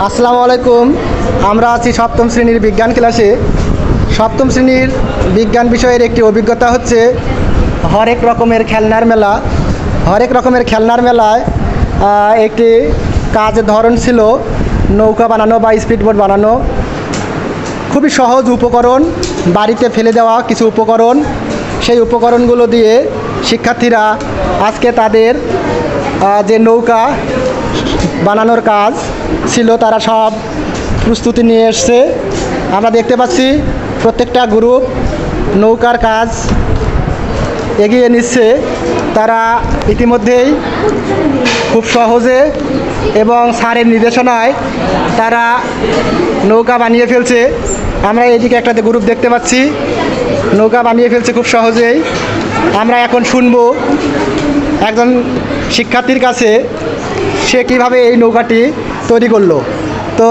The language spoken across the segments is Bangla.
আসসালামু আলাইকুম। আমরা আছি সপ্তম শ্রেণীর বিজ্ঞান ক্লাসে। সপ্তম শ্রেণীর বিজ্ঞান বিষয়ের একটি অভিজ্ঞতা হচ্ছে হরেক রকমের খেলনার মেলা। হরেক রকমের খেলনার মেলায় একটি কাজের ধরন ছিল নৌকা বানানো বা স্পিডবোট বানানো। খুবই সহজ উপকরণ, বাড়িতে ফেলে দেওয়া কিছু উপকরণ, সেই উপকরণগুলো দিয়ে শিক্ষার্থীরা আজকে তাদের যে নৌকা বানানোর কাজ ছিল তারা সব প্রস্তুতি নিয়ে এসছে। আমরা দেখতে পাচ্ছি প্রত্যেকটা গ্রুপ নৌকার কাজ এগিয়ে নিচ্ছে। তারা ইতিমধ্যেই খুব সহজে এবং স্যারের নির্দেশনায় তারা নৌকা বানিয়ে ফেলছে। আমরা এদিকে একটা গ্রুপ দেখতে পাচ্ছি নৌকা বানিয়ে ফেলছে খুব সহজেই। আমরা এখন শুনবো একজন শিক্ষার্থীর কাছে সে কিভাবে এই নৌকাটি তৈরি করলো। তো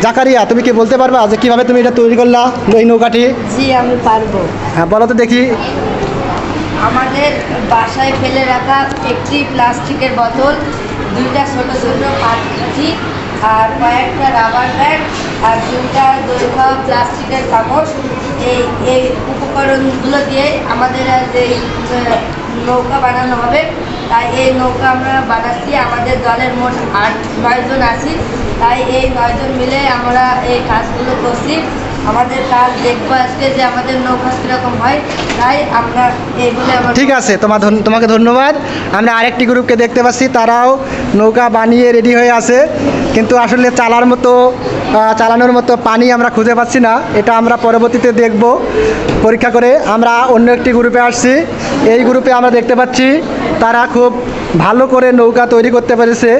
জাকারিয়া, তুমি কি বলতে পারবা যে কিভাবে তুমি এটা তৈরি করলা এই নৌকাটি? জি, আমি পারবো। হ্যাঁ, বলো তো দেখি। আমাদের বাসায় ফেলে রাখা একটি প্লাস্টিকের বোতল, দুইটা ছোট ছোট পাখি আর কয়েকটা রাবার ব্যাগ আর দুইটা দৈর্ঘ্য প্লাস্টিকের কাগজ, এই উপকরণগুলো দিয়ে আমাদের যে নৌকা বানানো হবে। তাই এই নৌকা আমরা বানাচ্ছি। আমাদের দলের মোট 8-9 জন আছি। তাই এই 9 জন মিলে আমরা এই কাজগুলো করছি। আমাদের কাজ দেখবো আজকে যে আমাদের নৌকা কীরকম হয়। তাই আমরা এই বলে ঠিক আছে, তোমাকে ধন্যবাদ। আমরা আরেকটি গ্রুপকে দেখতে পাচ্ছি, তারাও নৌকা বানিয়ে রেডি হয়ে আছে, কিন্তু আসলে চালানোর মতো পানি আমরা খুঁজে পাচ্ছি না। এটা আমরা পরবর্তীতে দেখব পরীক্ষা করে। আমরা অন্য একটি গ্রুপে আসছি। এই গ্রুপে আমরা দেখতে পাচ্ছি তারা খুব ভালো করে নৌকা তৈরি করতে পেরেছে।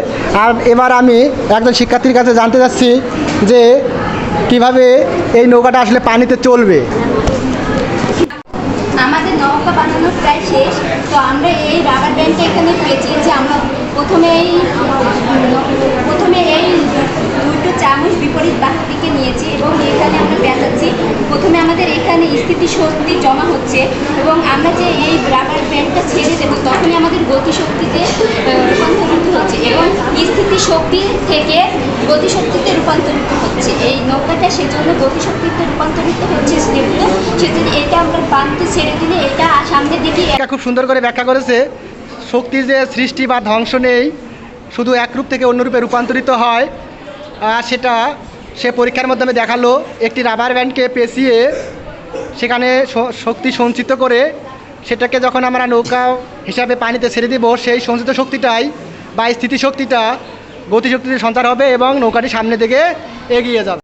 আর এবার আমি একজন শিক্ষার্থীর কাছে জানতে চাচ্ছি যে কিভাবে এই নৌকাটা আসলে পানিতে চলবে। আমাদের নৌকা বানানো প্রায় শেষ। তো আমরা এই রাবার ব্যান্ডটা এখানে পেয়েছি যে আমরা প্রথমে এই দুটো চামচ বিপরীত বাহু দিকে নিয়েছি এবং এখানে আমরা পেঁচাচ্ছি। প্রথমে আমাদের এখানে স্থিতিশক্তি জমা হচ্ছে এবং আমরা যে এই রাবার ব্যান্ডটা ছেড়ে দেবো তখনই আমাদের গতিশক্তিতে রূপান্তরিত হচ্ছে এবং স্থিতিশক্তি থেকে গতিশক্তিতে রূপান্তরিত হচ্ছে। এই নৌকাটা সেজন্য গতিশক্তিতে রূপান্তরিত হচ্ছে সেজন্য এটা আমরা বাঁধতে ছেড়ে দিলে এটা সামনের দিকে। খুব সুন্দর করে ব্যাখ্যা করেছে। শক্তির যে সৃষ্টি বা ধ্বংস নেই, শুধু এক রূপ থেকে অন্য রূপে রূপান্তরিত হয়। সেটা সে পরীক্ষার মাধ্যমে দেখালো। একটি রাবার ব্যান্ডকে পেঁচিয়ে সেখানে শক্তি সঞ্চিত করে সেটাকে যখন আমরা নৌকা হিসাবে পানিতে ছেড়ে দিব, সেই সঞ্চিত শক্তিটাই বা স্থিতিশক্তিটা গতিশক্তিতে সঞ্চার হবে এবং নৌকাটি সামনের দিকে এগিয়ে যাবে।